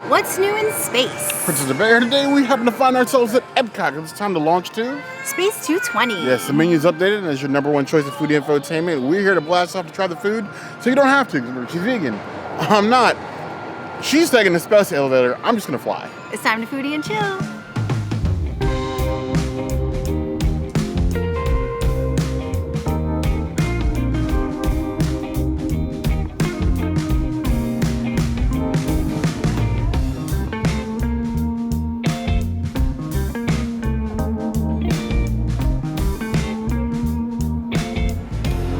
What's new in space? Princess of Bear, today we happen to find ourselves at EPCOT. It's time to launch to Space 220. Yes, the menu's updated, and as your number one choice of food infotainment, we're here to blast off to try the food, so you don't have to. She's vegan. I'm not. She's taking the space elevator. I'm just gonna fly. It's time to foodie and chill.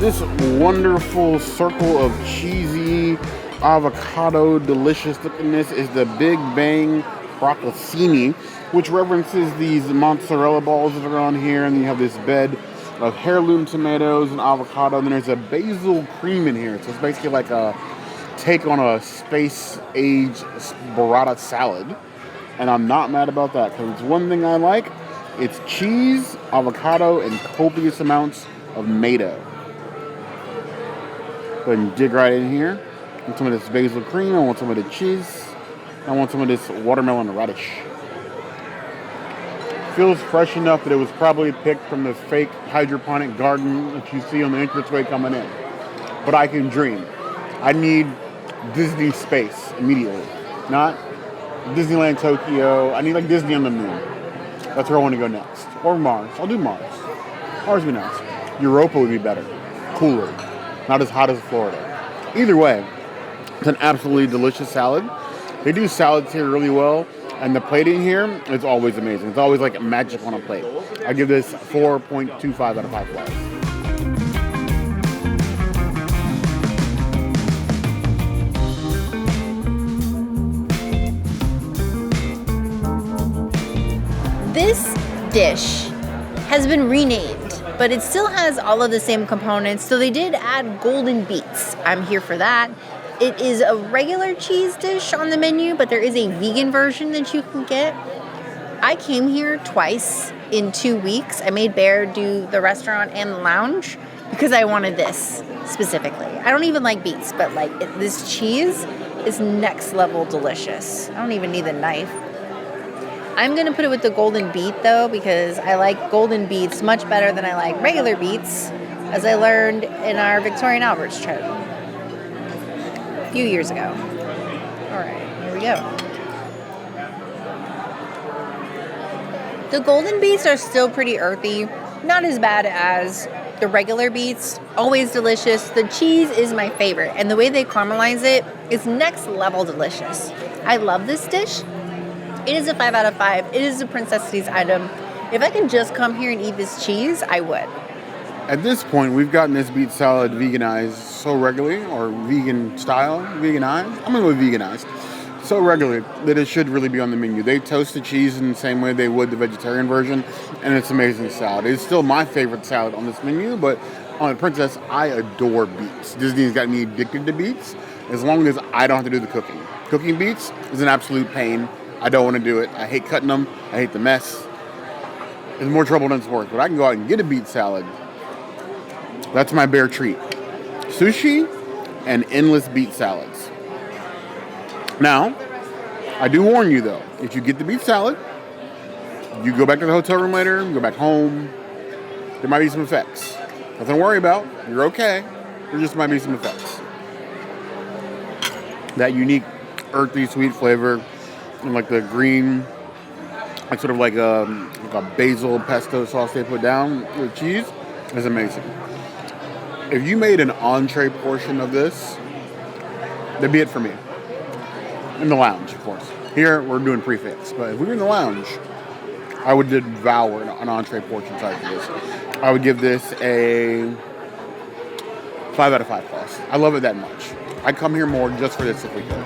This wonderful circle of cheesy avocado delicious lookingness is the Big Bang Bocconcini, which references these mozzarella balls that are on here, and then you have this bed of heirloom tomatoes and avocado, and then there's a basil cream in here. So it's basically like a take on a space-age burrata salad, and I'm not mad about that, because it's one thing I like. It's cheese, avocado, and copious amounts of tomato. Go ahead and dig right in here. I want some of this basil cream. I want some of the cheese. I want some of this watermelon radish. Feels fresh enough that it was probably picked from the fake hydroponic garden that you see on the entranceway coming in. But I can dream. I need Disney space immediately. Not Disneyland Tokyo. I need like Disney on the moon. That's where I want to go next. Or Mars. I'll do Mars. Mars would be nice. Europa would be better. Cooler. Not as hot as Florida. Either way, it's an absolutely delicious salad. They do salads here really well, and the plating here is always amazing. It's always like magic on a plate. I give this 4.25 out of 5 flowers. This dish has been renamed, but it still has all of the same components, so they did add golden beets. I'm here for that. It is a regular cheese dish on the menu, but there is a vegan version that you can get. I came here twice in 2 weeks. I made Bear do the restaurant and the lounge because I wanted this specifically. I don't even like beets, but this cheese is next level delicious. I don't even need the knife. I'm going to put it with the golden beet, though, because I like golden beets much better than I like regular beets, as I learned in our Victorian Albert's trip a few years ago. All right, here we go. The golden beets are still pretty earthy, not as bad as the regular beets. Always delicious. The cheese is my favorite, and the way they caramelize it is next level delicious. I love this dish. It is a 5 out of 5. It is a Princessity's item. If I can just come here and eat this cheese, I would. At this point, we've gotten this beet salad veganized so regularly, or vegan style, veganized. I'm going to go with veganized. So regularly that it should really be on the menu. They toast the cheese in the same way they would the vegetarian version, and it's amazing salad. It's still my favorite salad on this menu, but on the Princess, I adore beets. Disney's got me addicted to beets, as long as I don't have to do the cooking. Cooking beets is an absolute pain. I don't want to do it. I hate cutting them. I hate the mess. It's more trouble than it's worth. But I can go out and get a beet salad. That's my Bear treat. Sushi and endless beet salads. Now, I do warn you though, if you get the beet salad, you go back to the hotel room later, go back home, there might be some effects. Nothing to worry about. You're okay. There just might be some effects. That unique earthy sweet flavor, and like the green, like sort of like a basil pesto sauce they put down with cheese is amazing. If you made an entree portion of this, that'd be it for me. In the lounge, of course. Here, we're doing prefix, but if we were in the lounge, I would devour an entree portion size of this. I would give this a 5 out of 5 plus. I love it that much. I'd come here more just for this if we could.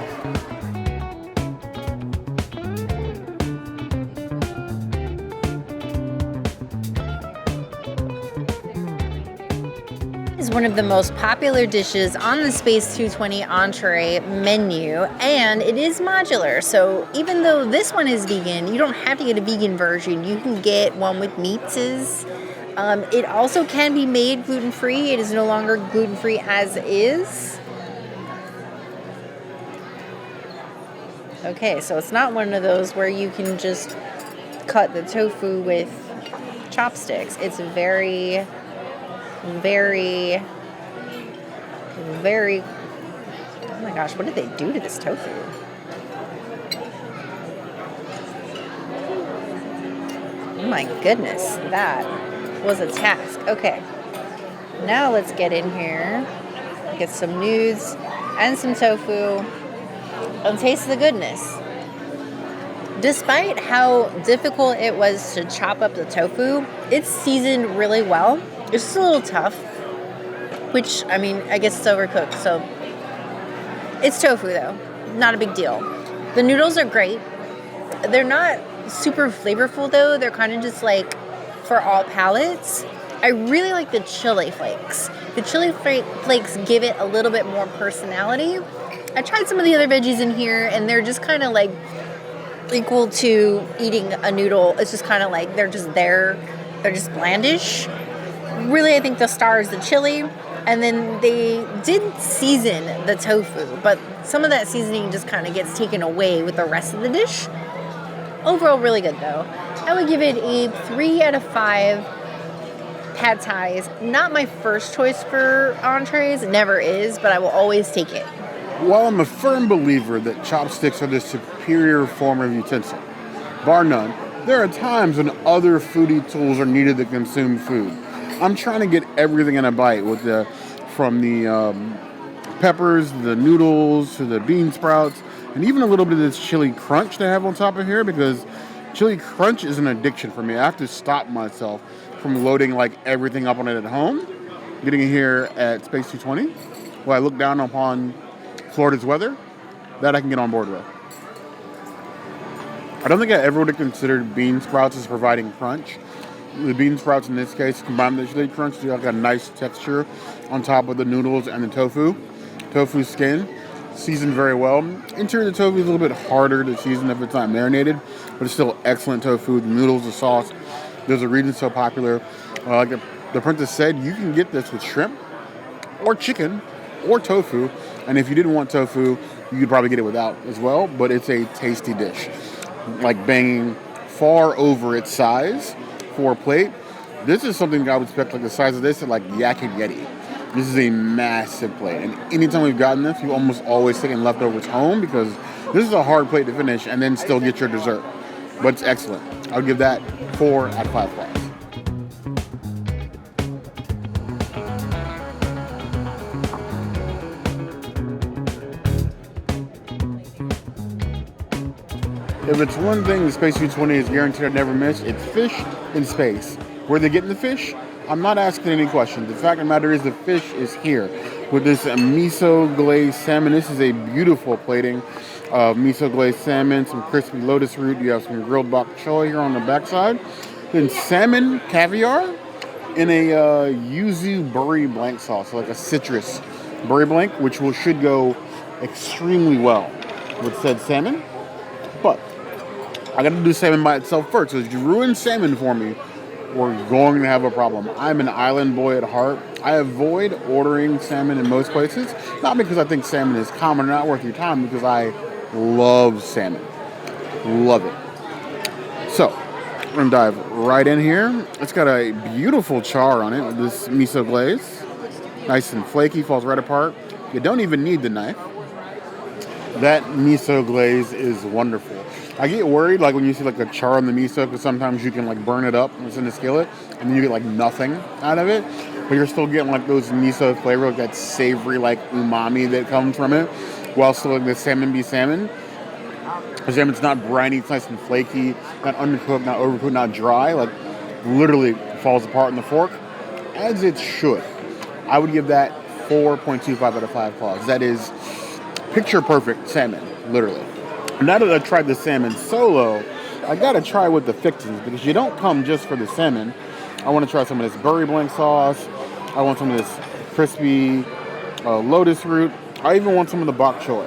Is one of the most popular dishes on the Space 220 entree menu, and it is modular. So even though this one is vegan, you don't have to get a vegan version. You can get one with meats. It also can be made gluten-free. It is no longer gluten-free as is. Okay, so it's not one of those where you can just cut the tofu with chopsticks. It's very, very, very... Oh my gosh, what did they do to this tofu? Oh my goodness, that was a task. Okay, now let's get in here, get some nudes and some tofu, and taste the goodness. Despite how difficult it was to chop up the tofu, it's seasoned really well. It's just a little tough, which, I mean, I guess it's overcooked, so it's tofu though, not a big deal. The noodles are great. They're not super flavorful though. They're kind of just like for all palates. I really like the chili flakes. The chili flakes give it a little bit more personality. I tried some of the other veggies in here and they're just kind of like equal to eating a noodle. It's just kind of like they're just there. They're just blandish. Really, I think the star is the chili. And then they did season the tofu, but some of that seasoning just kind of gets taken away with the rest of the dish. Overall, really good though. I would give it a 3 out of 5 pad thais. Not my first choice for entrees, it never is, but I will always take it. While I'm a firm believer that chopsticks are the superior form of utensil, bar none, there are times when other foodie tools are needed to consume food. I'm trying to get everything in a bite from the peppers, the noodles, to the bean sprouts, and even a little bit of this chili crunch they have on top of here, because chili crunch is an addiction for me. I have to stop myself from loading like everything up on it at home. Getting it here at Space 220, where I look down upon Florida's weather, that I can get on board with. I don't think I ever would have considered bean sprouts as providing crunch. The bean sprouts in this case combined with the chili crunch to like a nice texture on top of the noodles and the tofu. Tofu skin, seasoned very well. Interior of the tofu is a little bit harder to season if it's not marinated, but it's still excellent tofu. The noodles, the sauce, there's a reason it's so popular. Like the princess said, you can get this with shrimp or chicken or tofu. And if you didn't want tofu, you could probably get it without as well. But it's a tasty dish. Like banging far over its size for a plate. This is something I would expect like the size of this at like Yak and Yeti. This is a massive plate. And anytime we've gotten this, you almost always taking leftovers home because this is a hard plate to finish and then still get your dessert. But it's excellent. I'll give that 4 out of 5 claws. If it's one thing the Space 220 is guaranteed I'd never miss, it's fish in space. Where they getting the fish? I'm not asking any questions. The fact of the matter is the fish is here. With this miso-glazed salmon, this is a beautiful plating of miso-glazed salmon, some crispy lotus root. You have some grilled bok choy here on the backside. Then salmon caviar in a Yuzu Beurre Blanc sauce, so like a citrus Beurre Blanc, which should go extremely well with said salmon. But I got to do salmon by itself first. So if you ruin salmon for me, we're going to have a problem. I'm an island boy at heart. I avoid ordering salmon in most places, not because I think salmon is common or not worth your time, because I love salmon. Love it. So, we're going to dive right in here. It's got a beautiful char on it with this miso glaze. Nice and flaky, falls right apart. You don't even need the knife. That miso glaze is wonderful. I get worried like when you see like a char on the miso, because sometimes you can like burn it up when it's in the skillet and then you get like nothing out of it, but you're still getting like those miso flavor, like that savory like umami that comes from it, while still like the salmon be salmon. The salmon's not briny, it's nice and flaky, not undercooked, not overcooked, not dry, like literally falls apart in the fork, as it should. I would give that 4.25 out of 5 claws. That is picture perfect salmon, literally. Now that I've tried the salmon solo, I gotta try with the fixings, because you don't come just for the salmon. I want to try some of this Beurre Blanc sauce. I want some of this crispy lotus root. I even want some of the bok choy.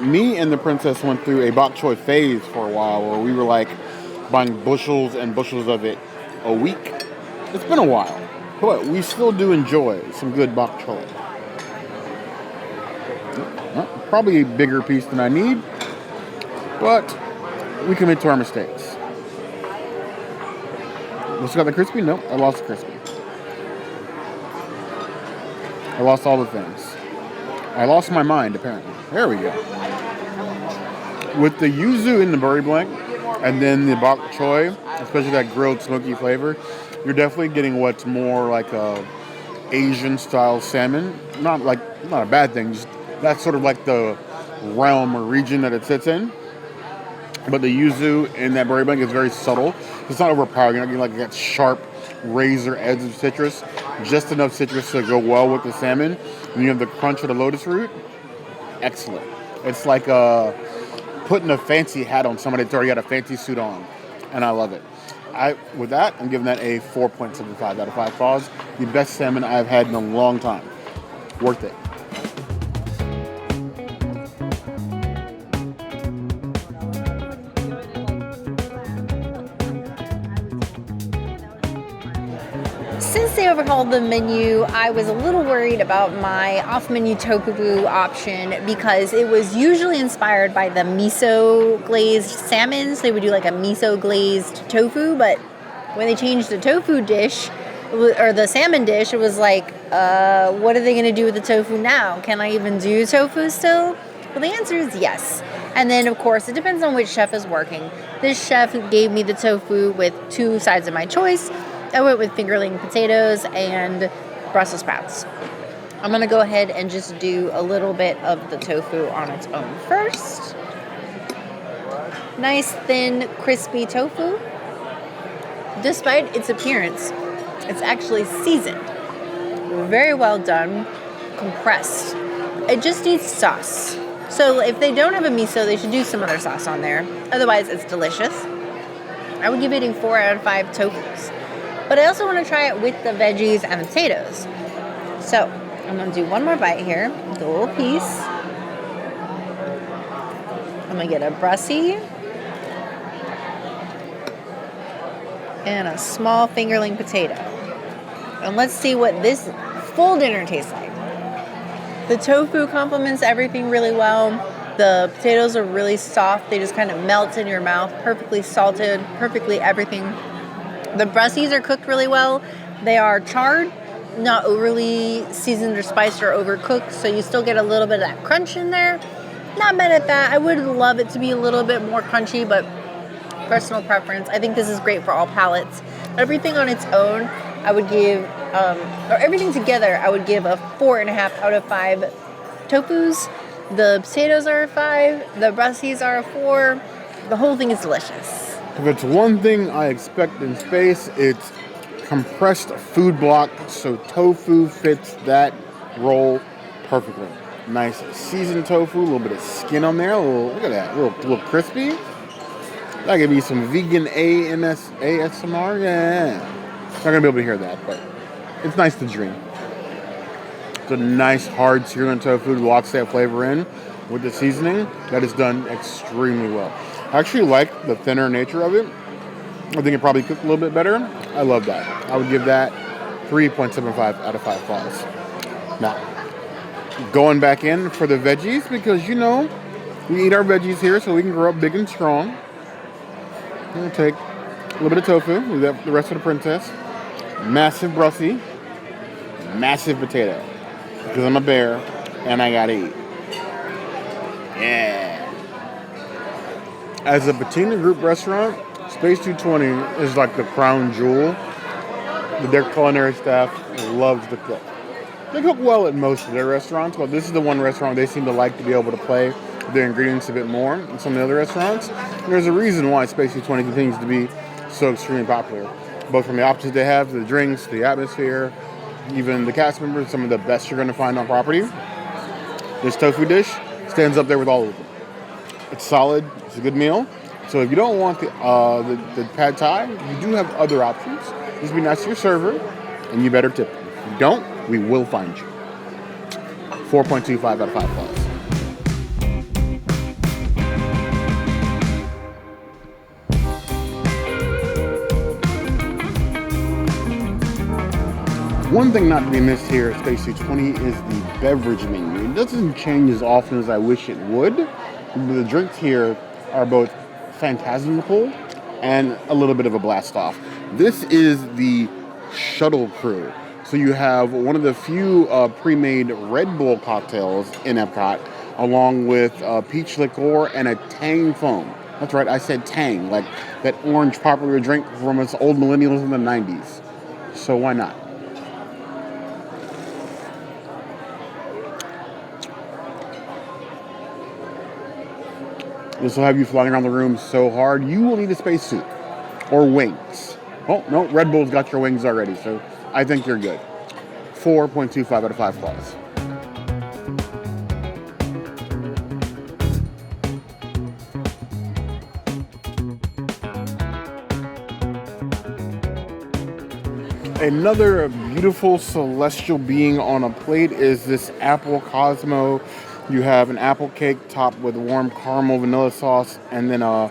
Me and the princess went through a bok choy phase for a while, where we were like buying bushels and bushels of it a week. It's been a while, but we still do enjoy some good bok choy. probably a bigger piece than I need, but we commit to our mistakes. Still got the crispy? Nope, I lost the crispy. I lost all the things. I lost my mind, apparently. There we go. With the yuzu in the Beurre Blanc, and then the bok choy, especially that grilled smoky flavor, you're definitely getting what's more like a Asian-style salmon. Not a bad thing. Just that's sort of like the realm or region that it sits in. But the yuzu in that Beurre Blanc is very subtle. It's not overpowering. You're not getting like that sharp razor edge of citrus. Just enough citrus to go well with the salmon. And you have the crunch of the lotus root. Excellent. It's like putting a fancy hat on somebody that's already got a fancy suit on. And I love it. With that, I'm giving that a 4.75 out of 5 claws. The best salmon I've had in a long time. Worth it. Since they overhauled the menu, I was a little worried about my off-menu tofu option because it was usually inspired by the miso-glazed salmons. They would do like a miso-glazed tofu, but when they changed the tofu dish, or the salmon dish, it was like, what are they going to do with the tofu now? Can I even do tofu still? Well, the answer is yes. And then, of course, it depends on which chef is working. This chef gave me the tofu with 2 sides of my choice. I went with fingerling potatoes and Brussels sprouts. I'm going to go ahead and just do a little bit of the tofu on its own first. Nice, thin, crispy tofu. Despite its appearance, it's actually seasoned. Very well done, compressed. It just needs sauce. So if they don't have a miso, they should do some other sauce on there. Otherwise, it's delicious. I would give it a 4 out of 5 tofus. But I also want to try it with the veggies and the potatoes. So I'm going to do one more bite here. The little piece. I'm going to get a brussy and a small fingerling potato. And let's see what this full dinner tastes like. The tofu complements everything really well. The potatoes are really soft. They just kind of melt in your mouth. Perfectly salted, perfectly everything. The brussies are cooked really well. They are charred, not overly seasoned or spiced or overcooked, so you still get a little bit of that crunch in there. Not bad at that. I would love it to be a little bit more crunchy, but personal preference. I think this is great for all palates. Everything on its own, I would give, or everything together, I would give a 4.5 out of 5 tofus. The potatoes are a 5. The brussies are a 4. The whole thing is delicious. If it's one thing I expect in space, it's compressed food block, so tofu fits that role perfectly. Nice seasoned tofu, a little bit of skin on there. Look at that, a little crispy. That could be some vegan ASMR. Yeah. Not gonna be able to hear that, but it's nice to dream. It's a nice hard seared tofu, locks that flavor in with the seasoning. That is done extremely well. I actually like the thinner nature of it. I think it probably cooked a little bit better. I love that. I would give that 3.75 out of 5 claws. Now, going back in for the veggies, because we eat our veggies here so we can grow up big and strong. I'm going to take a little bit of tofu, leave that the rest of the princess. Massive brussy, massive potato. Because I'm a bear and I gotta eat. Yeah. As a Patina Group restaurant, Space 220 is like the crown jewel. Their culinary staff loves to cook. They cook well at most of their restaurants, but this is the one restaurant they seem to like to be able to play with their ingredients a bit more than some of the other restaurants. And there's a reason why Space 220 continues to be so extremely popular. Both from the options they have, the drinks, the atmosphere, even the cast members, some of the best you're going to find on property. This tofu dish stands up there with all of them. It's solid. It's a good meal. So if you don't want the pad thai, you do have other options. Just be nice to your server, and you better tip them. If you don't, we will find you. 4.25 out of 5 claws. One thing not to be missed here at Space 220 is the beverage menu. It doesn't change as often as I wish it would. The drinks here are both phantasmical and a little bit of a blast off. This is the Shuttle Crew. So you have one of the few pre-made Red Bull cocktails in Epcot, along with peach liqueur and a Tang foam. That's right, I said Tang, like that orange popular drink from us old millennials in the 90s. So why not? This will have you flying around the room so hard, you will need a spacesuit. Or wings. Oh, no, Red Bull's got your wings already, so I think you're good. 4.25 out of 5 claws. Another beautiful celestial being on a plate is this apple Cosmo. You have an apple cake topped with warm caramel vanilla sauce, and then a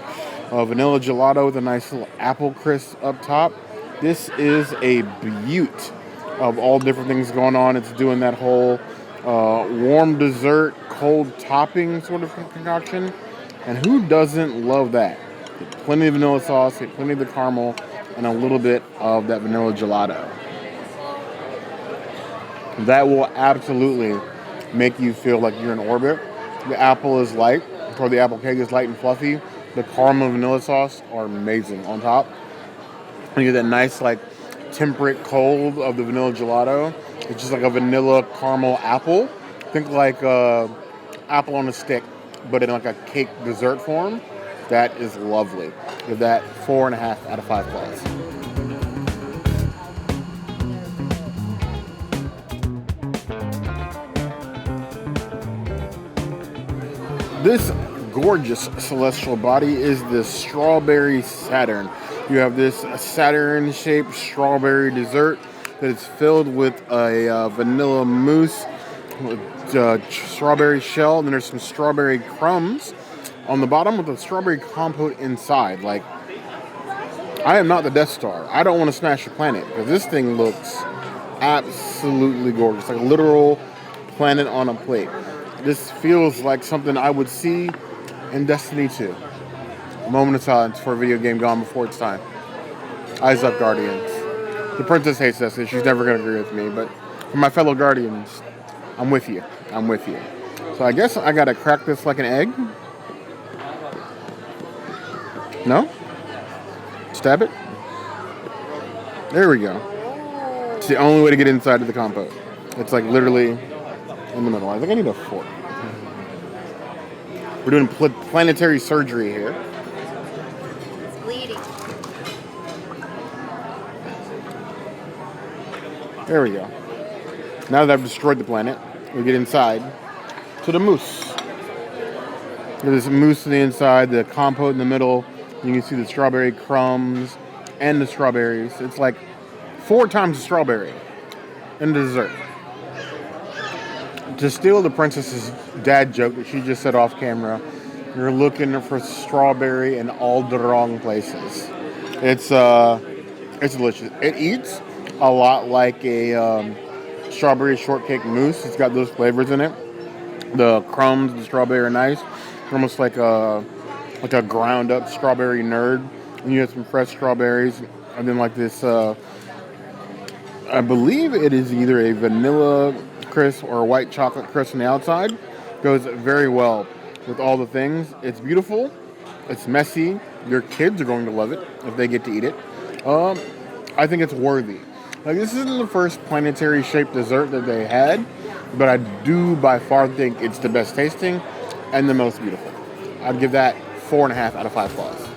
vanilla gelato with a nice little apple crisp up top. This is a beaut of all different things going on. It's doing that whole warm dessert, cold topping sort of concoction. And who doesn't love that? Get plenty of vanilla sauce, get plenty of the caramel, and a little bit of that vanilla gelato. That will absolutely make you feel like you're in orbit. The apple is light, or the apple cake is light and fluffy. The caramel and vanilla sauce are amazing on top. And you get that nice, like, temperate cold of the vanilla gelato. It's just like a vanilla caramel apple. Think like apple on a stick, but in like a cake dessert form. That is lovely. Give that 4.5 out of 5 claws. This gorgeous celestial body is the Strawberry Saturn. You have this Saturn-shaped strawberry dessert that is filled with a vanilla mousse, with strawberry shell, and then there's some strawberry crumbs on the bottom with a strawberry compote inside. Like, I am not the Death Star. I don't want to smash the planet, because this thing looks absolutely gorgeous. Like a literal planet on a plate. This feels like something I would see in Destiny 2. A moment of silence for a video game gone before its time. Eyes up, Guardians. The princess hates this, so she's never going to agree with me, but for my fellow Guardians, I'm with you. I'm with you. So I guess I got to crack this like an egg. No? Stab it? There we go. It's the only way to get inside of the compote. It's like literally in the middle. I think I need a fork. We're doing planetary surgery here. It's bleeding. There we go. Now that I've destroyed the planet, we get inside to the mousse. There's mousse on the inside, the compote in the middle. You can see the strawberry crumbs and the strawberries. It's like 4 times the strawberry in the dessert. To steal the princess's dad joke that she just said off camera, you're looking for strawberry in all the wrong places. It's delicious. It eats a lot like a strawberry shortcake mousse. It's got those flavors in it. The crumbs, the strawberry are nice. It's almost like a ground up strawberry nerd. And you have some fresh strawberries, and then like this. I believe it is either a vanilla crisp or a white chocolate crisp on the outside. Goes very well with all the things. It's beautiful. It's messy. Your kids are going to love it if they get to eat it. I think it's worthy. Like, this isn't the first planetary shaped dessert that they had, but I do by far think it's the best tasting and the most beautiful. I'd give that 4.5 out of 5 claws.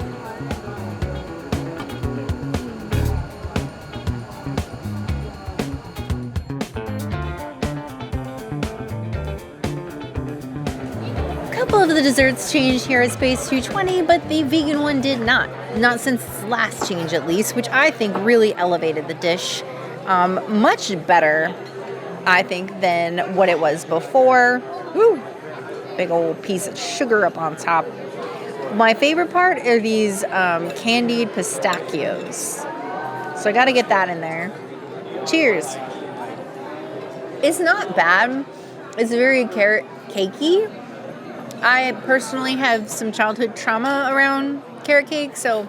Of the desserts changed here at Space 220, but the vegan one did not. Not since its last change, at least, which I think really elevated the dish. Much better, I think, than what it was before. Woo! Big old piece of sugar up on top. My favorite part are these candied pistachios. So I got to get that in there. Cheers. It's not bad. It's very carrot cakey. I personally have some childhood trauma around carrot cake, so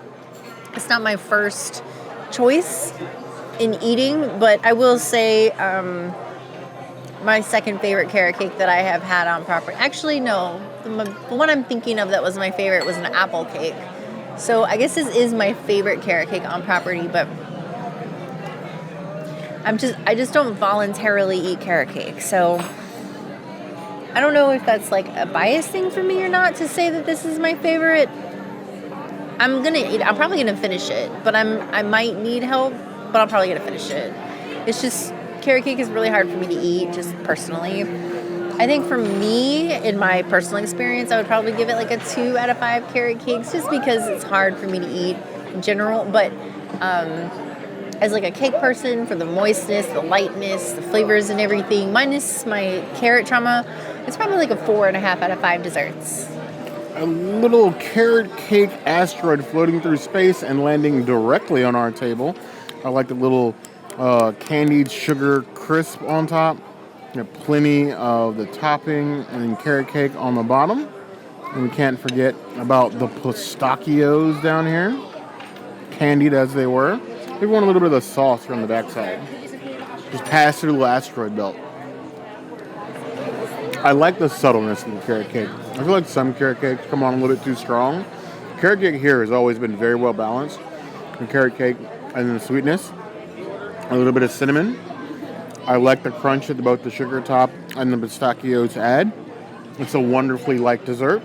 it's not my first choice in eating, but I will say my second favorite carrot cake that I have had on property. Actually, no. The one I'm thinking of that was my favorite was an apple cake. So I guess this is my favorite carrot cake on property, but I just don't voluntarily eat carrot cake. So I don't know if that's like a bias thing for me or not to say that this is my favorite. I'm probably gonna finish it, but I might need help, but I'm probably gonna finish it. It's just carrot cake is really hard for me to eat, just personally. I think for me, in my personal experience, I would probably give it like a 2 out of 5 carrot cakes, just because it's hard for me to eat in general. But as like a cake person, for the moistness, the lightness, the flavors and everything, minus my carrot trauma, it's probably like a 4.5 out of 5 desserts. A little carrot cake asteroid floating through space and landing directly on our table. I like the little candied sugar crisp on top. You have plenty of the topping and carrot cake on the bottom. And we can't forget about the pistachios down here. Candied as they were. We want a little bit of the sauce from the backside. Just pass through the little asteroid belt. I like the subtleness of the carrot cake. I feel like some carrot cakes come on a little bit too strong. Carrot cake here has always been very well balanced. The carrot cake and then the sweetness. A little bit of cinnamon. I like the crunch that both the sugar top and the pistachios add. It's a wonderfully light dessert.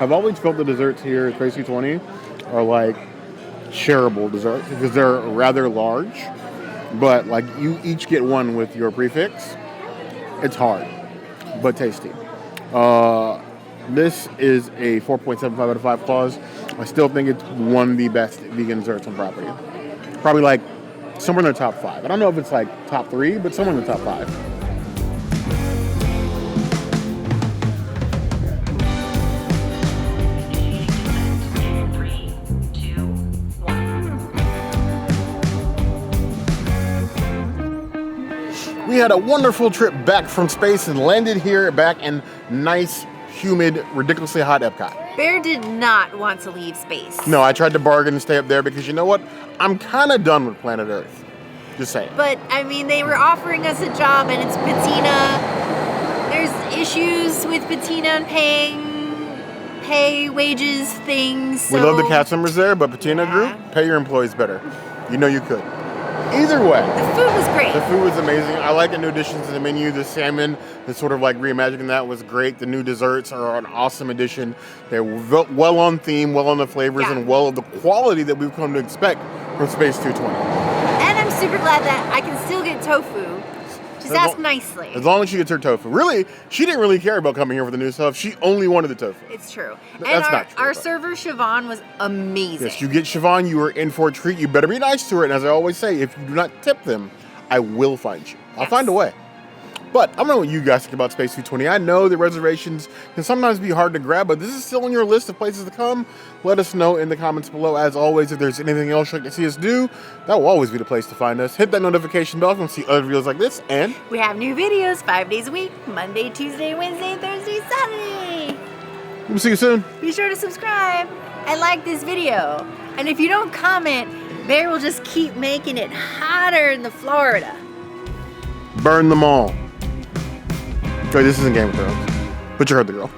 I've always felt the desserts here at Space 220 are like shareable desserts because they're rather large, but like you each get one with your prefix. It's hard, but tasty. This is a 4.75 out of 5 claws. I still think it's one of the best vegan desserts on property. Probably like somewhere in the top 5. I don't know if it's like top 3, but somewhere in the top 5. We had a wonderful trip back from space and landed here back in nice, humid, ridiculously hot Epcot. Bear did not want to leave space. No, I tried to bargain and stay up there because you know what? I'm kind of done with planet Earth. Just saying. But, I mean, they were offering us a job and it's patina. There's issues with patina and pay, wages, things. So. We love the cast members there, but patina group, pay your employees better. You know you could. Either way. The food was great. The food was amazing. I like the new additions to the menu. The salmon, the sort of like reimagining that was great. The new desserts are an awesome addition. They're well on theme, well on the flavors, and well of the quality that we've come to expect from Space 220. And I'm super glad that I can still get tofu. Just ask nicely. As long as she gets her tofu. Really, she didn't really care about coming here for the new stuff. She only wanted the tofu. It's true. That's and not true. Our server, Siobhan, was amazing. Yes, you get Siobhan, you are in for a treat. You better be nice to her. And as I always say, if you do not tip them, I will find you. I'll find a way. But I don't know what you guys think about Space 220. I know the reservations can sometimes be hard to grab, but this is still on your list of places to come. Let us know in the comments below. As always, if there's anything else you'd like to see us do, that will always be the place to find us. Hit that notification bell if you want to see other videos like this. And we have new videos 5 days a week, Monday, Tuesday, Wednesday, Thursday, Saturday. We'll see you soon. Be sure to subscribe and like this video. And if you don't comment, Bear will just keep making it hotter in the Florida. Burn them all. Okay, this isn't Game of Thrones, but you heard the girl.